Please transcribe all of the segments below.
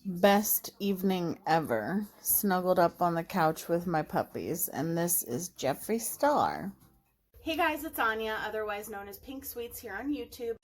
Best evening ever. Snuggled up on the couch with my puppies, and this is Jeffree Star. Hey guys, it's Anya, otherwise known as Pink Sweets here on YouTube.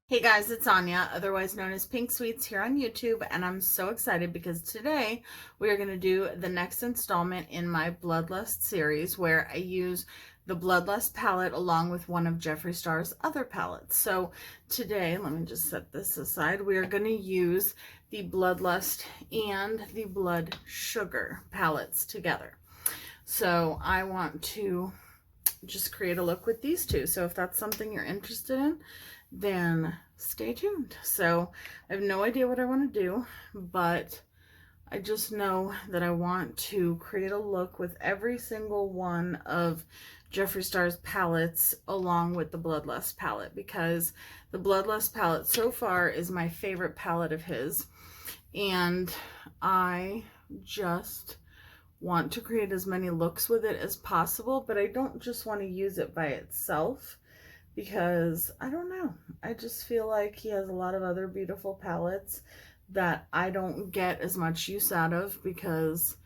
Hey guys, it's Anya, otherwise known as Pink Sweets here on YouTube, and I'm so excited because today we are going to do the next installment in my Bloodlust series where I use the Bloodlust palette along with one of Jeffree Star's other palettes. So today, let me just set this aside, we are going to use the Bloodlust and the Blood Sugar palettes together. So I want to just create a look with these two. So if that's something you're interested in, then stay tuned. So I have no idea what I want to do, but I just know that I want to create a look with every single one of Jeffree Star's palettes along with the Bloodlust palette, because the Bloodlust palette so far is my favorite palette of his, and I just want to create as many looks with it as possible, but I don't just want to use it by itself because I don't know, I just feel like he has a lot of other beautiful palettes that I don't get as much use out of because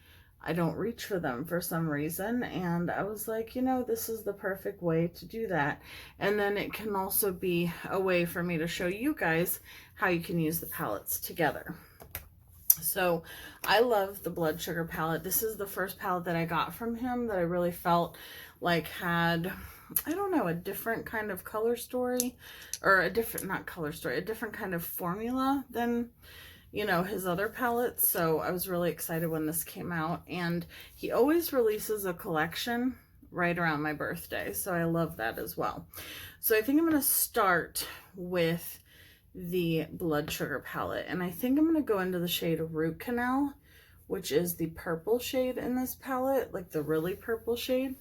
I don't reach for them for some reason. And I was like, you know, this is the perfect way to do that. And then it can also be a way for me to show you guys how you can use the palettes together. So I love the Blood Sugar palette. This is the first palette that I got from him that I really felt like had, I don't know, a different kind of color story, or a different, not color story, a different kind of formula than, you know, his other palettes. So I was really excited when this came out, and he always releases a collection right around my birthday. So I love that as well. So I think I'm going to start with the Blood Sugar palette, and I think I'm going to go into the shade Root Canal, which is the purple shade in this palette, like the really purple shade.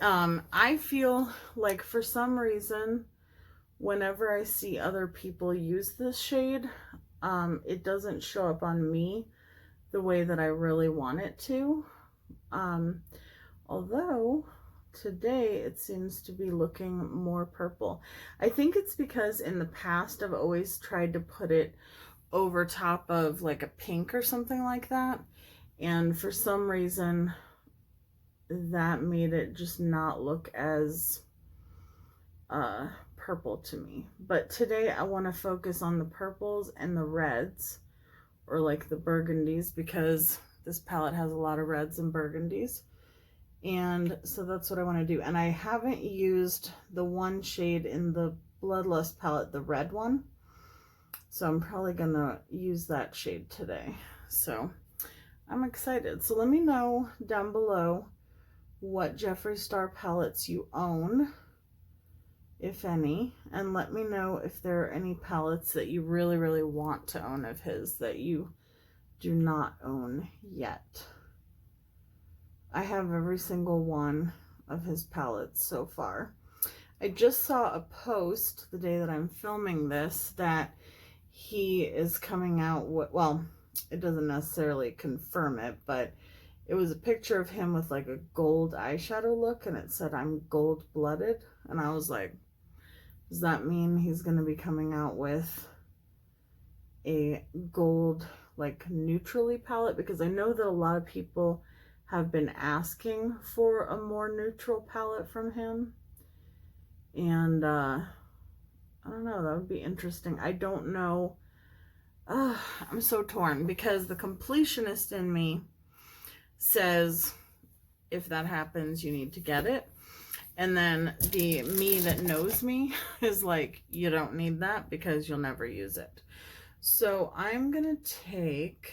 I feel like for some reason, whenever I see other people use this shade, it doesn't show up on me the way that I really want it to. Although today it seems to be looking more purple. I think it's because in the past I've always tried to put it over top of like a pink or something like that, and for some reason that made it just not look as purple to me. But today I want to focus on the purples and the reds, or like the burgundies, because this palette has a lot of reds and burgundies. And so that's what I want to do. And I haven't used the one shade in the Bloodlust palette, the red one. So I'm probably going to use that shade today. So I'm excited. So let me know down below what Jeffree Star palettes you own, if any. And let me know if there are any palettes that you really, really want to own of his that you do not own yet. I have every single one of his palettes so far. I just saw a post the day that I'm filming this that he is coming out with, well, it doesn't necessarily confirm it, but it was a picture of him with like a gold eyeshadow look, and it said, "I'm gold-blooded." And I was like, does that mean he's going to be coming out with a gold, like, neutrally palette? Because I know that a lot of people have been asking for a more neutral palette from him, and I don't know, that would be interesting. I don't know. I'm so torn because the completionist in me says if that happens you need to get it, and then the me that knows me is like, you don't need that because you'll never use it. So I'm gonna take,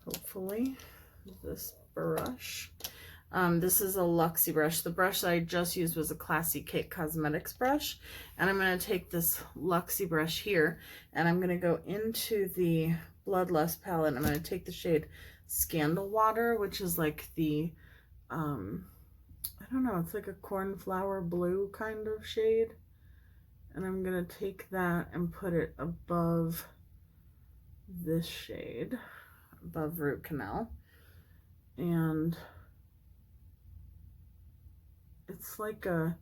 hopefully, this brush. This is a Luxie brush. The brush that I just used was a Classy Cake Cosmetics brush, and I'm going to take this Luxie brush here, and I'm going to go into the Bloodlust palette. I'm going to take the shade Scandal Water, which is like the I don't know, it's like a cornflower blue kind of shade, And I'm going to take that and put it above this shade, above Root Canal. And it's like a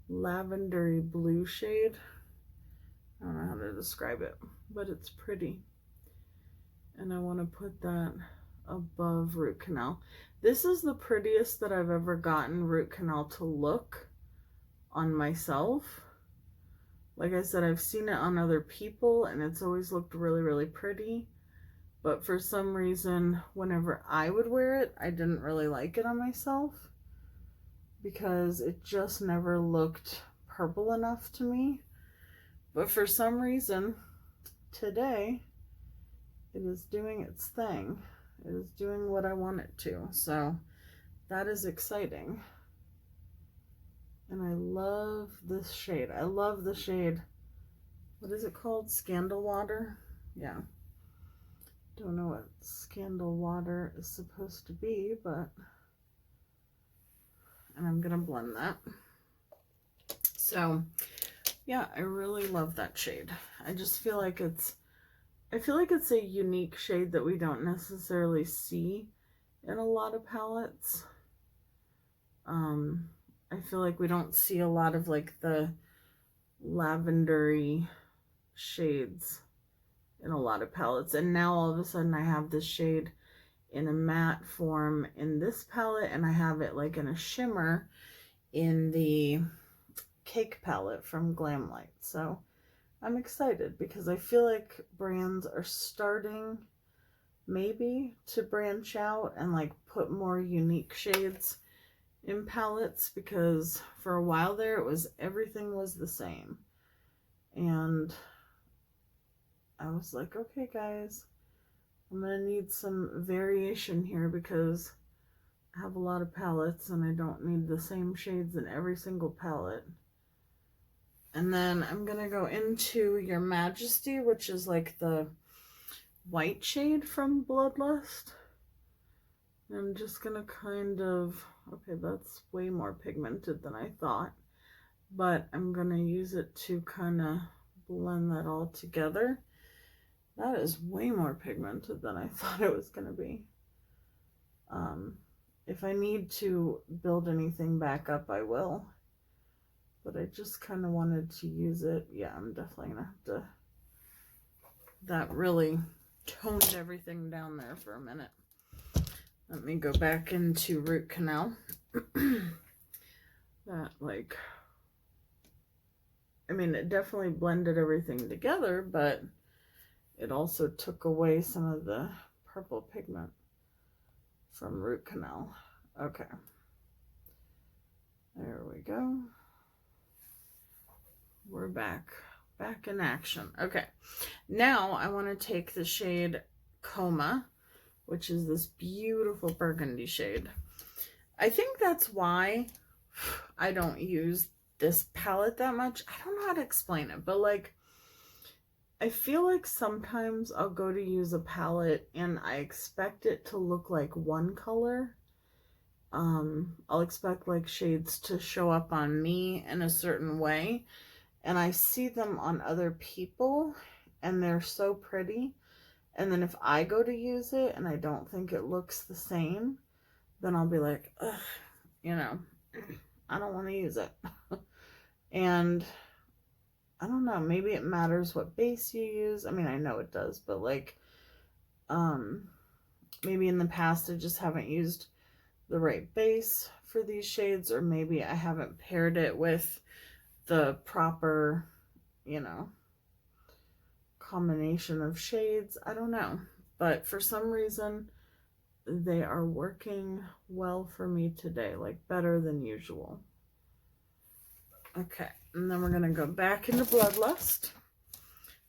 lavendery blue shade. I don't know how to describe it, but it's pretty. And I want to put that above Root Canal. This is the prettiest that I've ever gotten Root Canal to look on myself. Like I said, I've seen it on other people and it's always looked really, really pretty. But for some reason, whenever I would wear it, I didn't really like it on myself because it just never looked purple enough to me. But for some reason, today, it is doing its thing. It is doing what I want it to. So that is exciting. And I love this shade. I love the shade. What is it called? Scandal Water? Yeah. Don't know what Scandal Water is supposed to be, but... And I'm going to blend that. So, yeah, I really love that shade. I just feel like it's... I feel like it's a unique shade that we don't necessarily see in a lot of palettes. I feel like we don't see a lot of like the lavendery shades in a lot of palettes. And now all of a sudden I have this shade in a matte form in this palette, and I have it like in a shimmer in the Cake palette from Glamlight. So I'm excited because I feel like brands are starting maybe to branch out and like put more unique shades in palettes, because for a while there it was everything was the same. And I was like, okay guys, I'm gonna need some variation here because I have a lot of palettes and I don't need the same shades in every single palette. And then I'm gonna go into Your Majesty, which is like the white shade from Bloodlust. I'm just gonna kind of, okay, that's way more pigmented than I thought, but I'm gonna use it to kind of blend that all together. That is way more pigmented than I thought it was gonna be. If I need to build anything back up, I will, but I just kind of wanted to use it. Yeah, I'm definitely gonna have to, that really toned everything down there for a minute. Let me go back into Root Canal. That, like, I mean, it definitely blended everything together, but it also took away some of the purple pigment from Root Canal. Okay. There we go. We're back in action. Okay. Now I want to take the shade Coma, which is this beautiful burgundy shade. I think that's why I don't use this palette that much. I don't know how to explain it, but like, I feel like sometimes I'll go to use a palette and I expect it to look like one color. I'll expect like shades to show up on me in a certain way, and I see them on other people and they're so pretty. And then if I go to use it and I don't think it looks the same, then I'll be like, ugh, you know, I don't want to use it. And I don't know, maybe it matters what base you use. I mean, I know it does, but like, maybe in the past I just haven't used the right base for these shades, or maybe I haven't paired it with the proper, you know, combination of shades. I don't know, but for some reason they are working well for me today, like better than usual. Okay, and then we're going to go back into Bloodlust.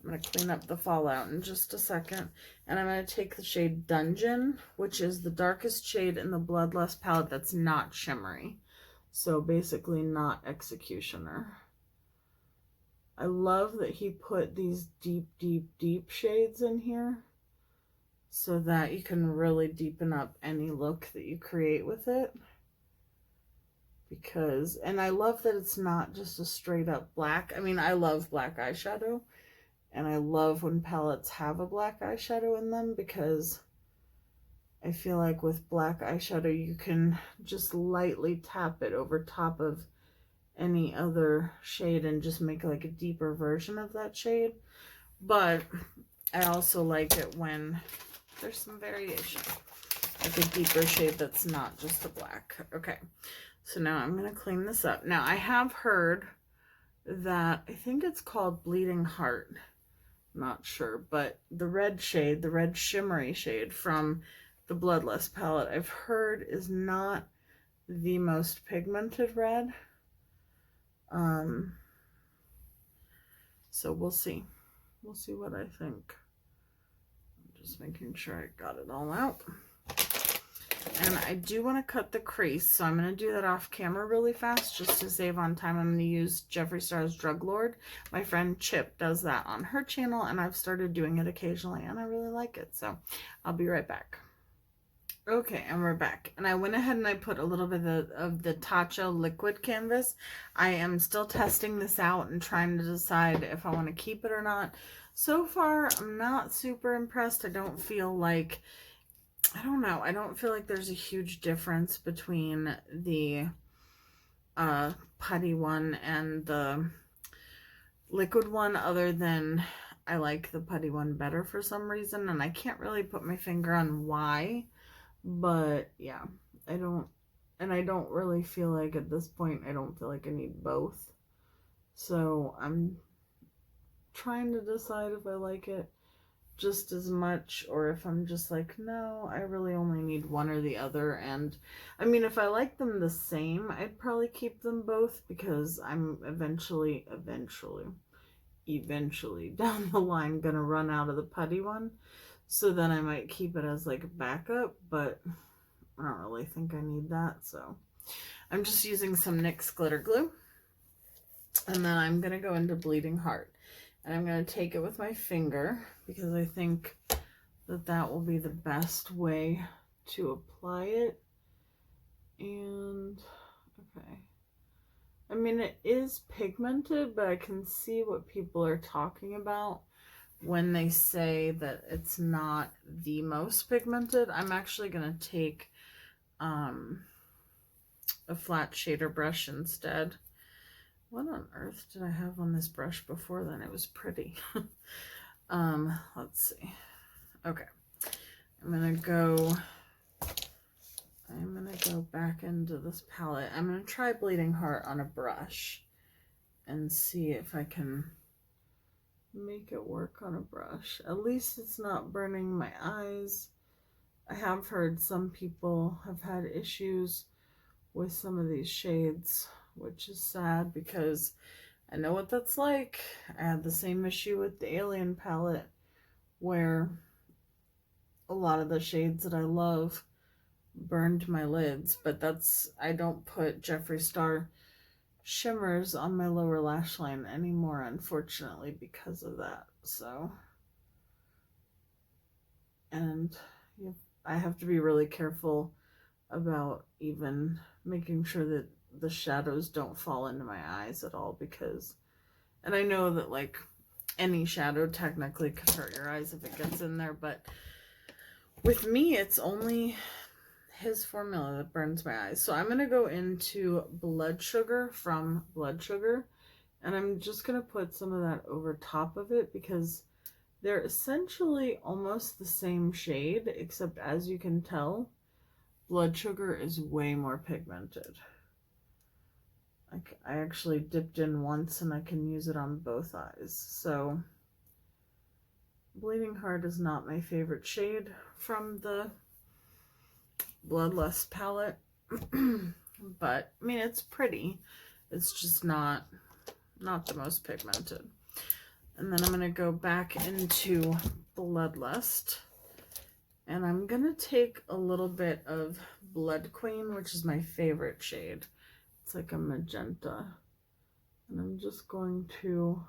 I'm going to clean up the fallout in just a second, and I'm going to take the shade Dungeon, which is the darkest shade in the Bloodlust palette that's not shimmery, so basically not Executioner. I love that he put these deep, deep, deep shades in here so that you can really deepen up any look that you create with it, because, and I love that it's not just a straight up black. I mean, I love black eyeshadow, and I love when palettes have a black eyeshadow in them, because I feel like with black eyeshadow you can just lightly tap it over top of any other shade and just make like a deeper version of that shade. But I also like it when there's some variation, like a deeper shade that's not just a black. Okay, so now I'm going to clean this up. Now I have heard that, I think it's called Bleeding Heart, not sure, but the red shade, the red shimmery shade from the Bloodlust palette, I've heard is not the most pigmented red. So we'll see. We'll see what I think. I'm just making sure I got it all out. And I do want to cut the crease, so I'm going to do that off camera really fast just to save on time. I'm going to use Jeffree Star's Drug Lord. My friend Chip does that on her channel, and I've started doing it occasionally, and I really like it. So I'll be right back. Okay, and we're back. And I went ahead and I put a little bit of the Tatcha liquid canvas. I am still testing this out and trying to decide if I want to keep it or not. So far, I'm not super impressed. I don't feel like, I don't know, I don't feel like there's a huge difference between the putty one and the liquid one, other than I like the putty one better for some reason, and I can't really put my finger on why. But yeah, I don't really feel like at this point, I don't feel like I need both. So I'm trying to decide if I like it just as much, or if I'm just like, no, I really only need one or the other. And I mean, if I like them the same, I'd probably keep them both, because I'm eventually down the line gonna run out of the putty one. So then I might keep it as like a backup, but I don't really think I need that. So I'm just using some NYX glitter glue. And then I'm going to go into Bleeding Heart. And I'm going to take it with my finger, because I think that that will be the best way to apply it. And, okay. I mean, it is pigmented, but I can see what people are talking about when they say that it's not the most pigmented. I'm actually going to take a flat shader brush instead. What on earth did I have on this brush before then? It was pretty. Let's see. Okay. I'm gonna go back into this palette. I'm gonna try Bleeding Heart on a brush and see if I can make it work on a brush. At least it's not burning my eyes. I have heard some people have had issues with some of these shades, which is sad, because I know what that's like. I had the same issue with the Alien palette, where a lot of the shades that I love burned my lids, but that's, I don't put Jeffree Star shimmers on my lower lash line anymore, unfortunately, because of that. So, and I have to be really careful about even making sure that the shadows don't fall into my eyes at all, because, and I know that like any shadow technically could hurt your eyes if it gets in there, but with me it's only his formula that burns my eyes. So I'm going to go into Blood Sugar from Blood Sugar, and I'm just going to put some of that over top of it, because they're essentially almost the same shade, except as you can tell, Blood Sugar is way more pigmented. I actually dipped in once and I can use it on both eyes. So Bleeding Heart is not my favorite shade from the Bloodlust palette. But I mean, it's pretty. It's just not the most pigmented. And then I'm going to go back into Bloodlust, and I'm going to take a little bit of Blood Queen, which is my favorite shade. It's like a magenta. And I'm just going to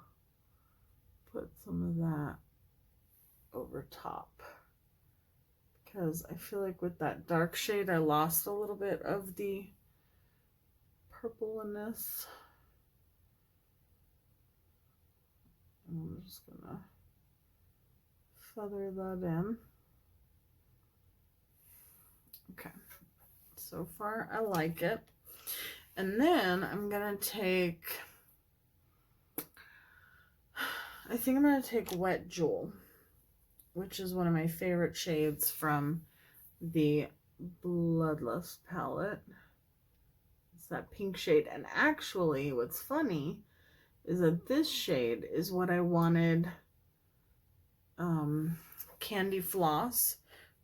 put some of that over top, because I feel like with that dark shade I lost a little bit of the purple in this. I'm just gonna feather that in. Okay, so far I like it. And then I'm gonna take, I think I'm gonna take Wet Jewel, which is one of my favorite shades from the Bloodlust palette. It's that pink shade. And actually, what's funny is that this shade is what I wanted Candy Floss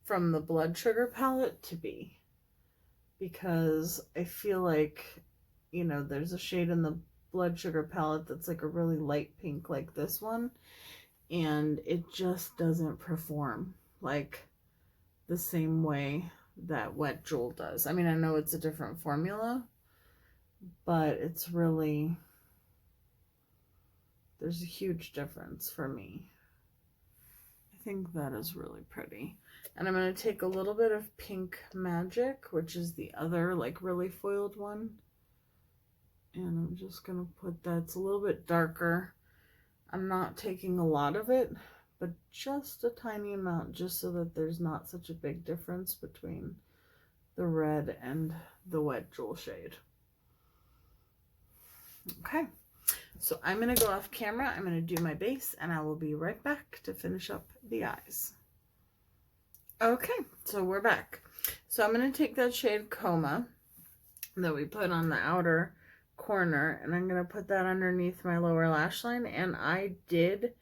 from the Blood Sugar palette to be. Because I feel like, you know, there's a shade in the Blood Sugar palette that's like a really light pink like this one. And it just doesn't perform like the same way that Wet Jewel does. I mean, I know it's a different formula, but it's really, there's a huge difference for me. I think that is really pretty. And I'm going to take a little bit of Pink Magic, which is the other like really foiled one. And I'm just going to put that, it's a little bit darker. I'm not taking a lot of it, but just a tiny amount, just so that there's not such a big difference between the red and the Wet Jewel shade. Okay, so I'm going to go off camera. I'm going to do my base, and I will be right back to finish up the eyes. Okay, so we're back. So I'm going to take that shade Coma that we put on the outer corner, and I'm going to put that underneath my lower lash line. And I did,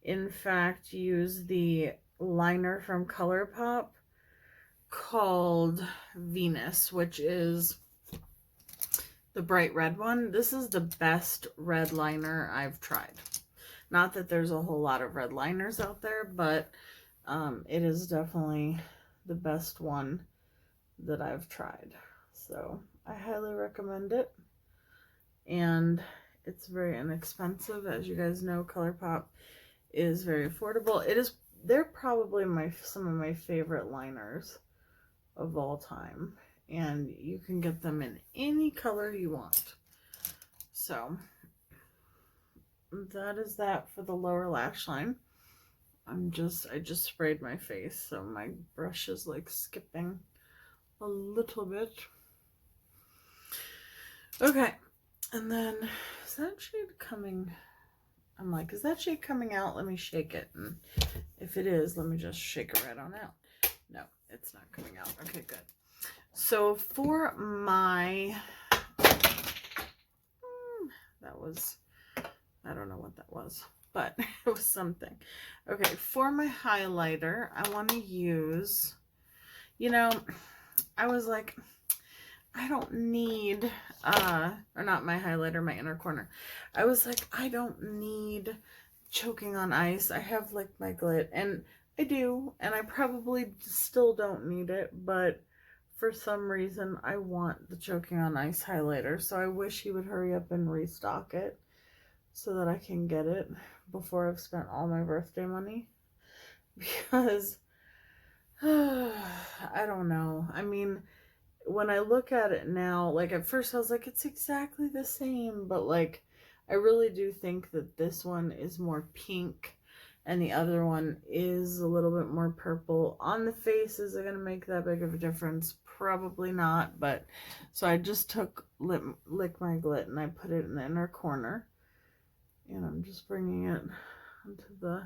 in fact, use the liner from Colourpop called Venus, which is the bright red one. This is the best red liner I've tried. Not that there's a whole lot of red liners out there, but it is definitely the best one that I've tried. So I highly recommend it. And it's very inexpensive. As you guys know, Colourpop is very affordable. They're probably some of my favorite liners of all time. And you can get them in any color you want. So that is that for the lower lash line. I just sprayed my face, so my brush is like skipping a little bit. Okay. And then, is that shade coming? I'm like, is that shade coming out? Let me shake it. And if it is, let me just shake it right on out. No, it's not coming out. Okay, good. So for my, that was, I don't know what that was, but it was something. Okay, for my highlighter, I want to use, you know, I was like, I don't need, or not my highlighter, my inner corner. I was like, I don't need Choking on Ice. I have like my Glit, and I do, and I probably still don't need it, but for some reason I want the Choking on Ice highlighter, so I wish he would hurry up and restock it so that I can get it before I've spent all my birthday money, because I don't know. I mean, when I look at it now, like at first I was like, it's exactly the same, but like I really do think that this one is more pink and the other one is a little bit more purple. On the face, is it going to make that big of a difference? Probably not, but so I just took Lick My Glit and I put it in the inner corner, and I'm just bringing it onto the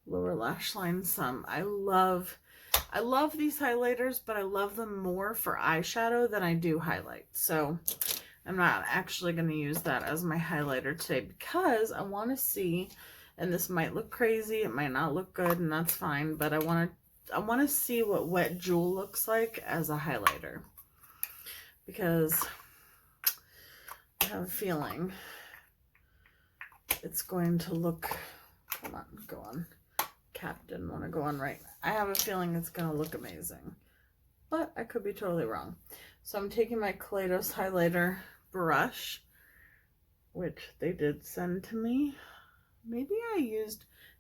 lower lash line some. I love these highlighters, but I love them more for eyeshadow than I do highlight. So I'm not actually going to use that as my highlighter today because I want to see, and this might look crazy, it might not look good, and that's fine, but I want to see what Wet Jewel looks like as a highlighter, because I have a feeling it's going to look, come on, go on. Cap didn't want to go on right. I have a feeling it's going to look amazing, but I could be totally wrong. So I'm taking my Kaleidos highlighter brush, which they did send to me. Maybe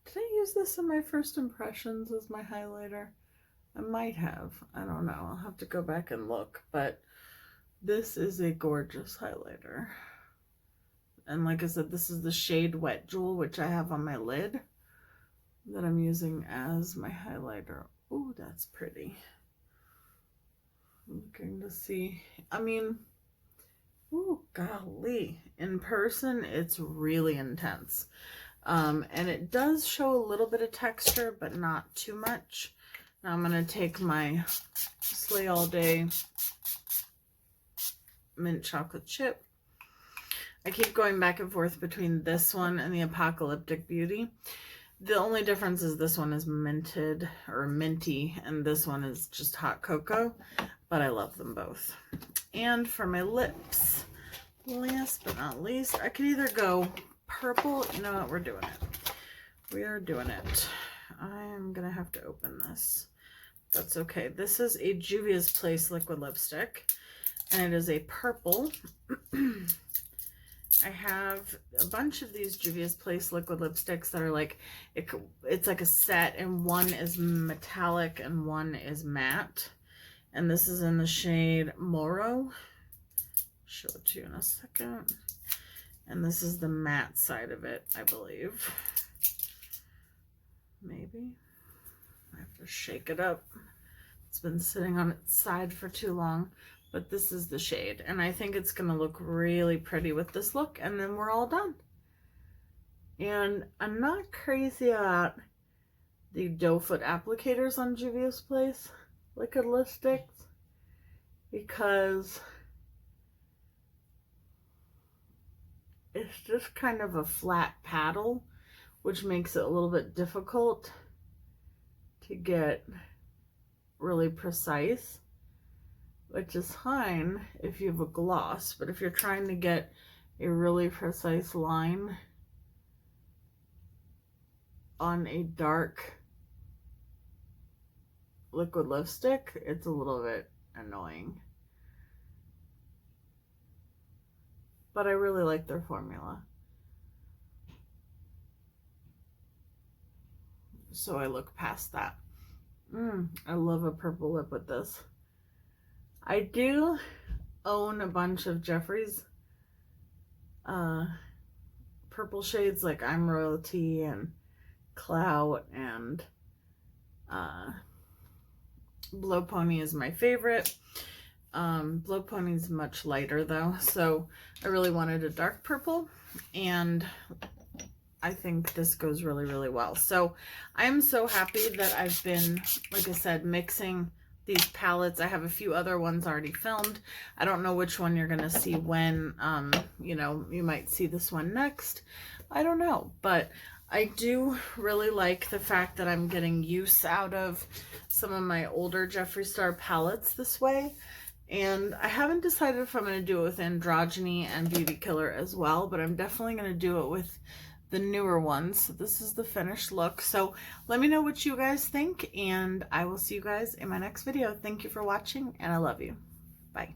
did I use this in my first impressions as my highlighter? I might have. I don't know. I'll have to go back and look, but This is a gorgeous highlighter. And like I said, this is the shade Wet Jewel, which I have on my lid, that I'm using as my highlighter. Ooh, that's pretty. I'm looking to see. I mean, ooh, golly. In person, it's really intense. And it does show a little bit of texture, but not too much. Now I'm going to take my Slay All Day mint chocolate chip. I keep going back and forth between this one and the Apocalyptic Beauty. The only difference is this one is minted or minty, and this one is just hot cocoa, but I love them both. And for my lips, last but not least, I could either go purple. You know what? We're doing it. We are doing it. I am going to have to open this. That's okay. This is a Juvia's Place liquid lipstick, and it is a purple. I have a bunch of these Juvia's Place liquid lipsticks that are like, it's like a set, and one is metallic and one is matte. And this is in the shade Moro. Show it to you in a second. And this is the matte side of it, I believe. Maybe. I have to shake it up. It's been sitting on its side for too long. But this is the shade, and I think it's going to look really pretty with this look, and then we're all done. And I'm not crazy about the doe foot applicators on Juvia's Place liquid lipsticks, because it's just kind of a flat paddle, which makes it a little bit difficult to get really precise. Which is fine if you have a gloss, but if you're trying to get a really precise line on a dark liquid lipstick, it's a little bit annoying. But I really like their formula. So I look past that. I love a purple lip with this. I do own a bunch of Jeffree's purple shades, like I'm Royalty and Clout, and Blow Pony is my favorite. Blow Pony's much lighter though, so I really wanted a dark purple, and I think this goes really, really well. So I'm so happy that I've been, like I said, mixing these palettes. I have a few other ones already filmed. I don't know which one you're gonna see when. You know, you might see this one next. I don't know, but I do really like the fact that I'm getting use out of some of my older Jeffree Star palettes this way. And I haven't decided if I'm going to do it with Androgyny and Beauty Killer as well, but I'm definitely going to do it with the newer ones. So this is the finished look. So let me know what you guys think, and I will see you guys in my next video. Thank you for watching, and I love you. Bye.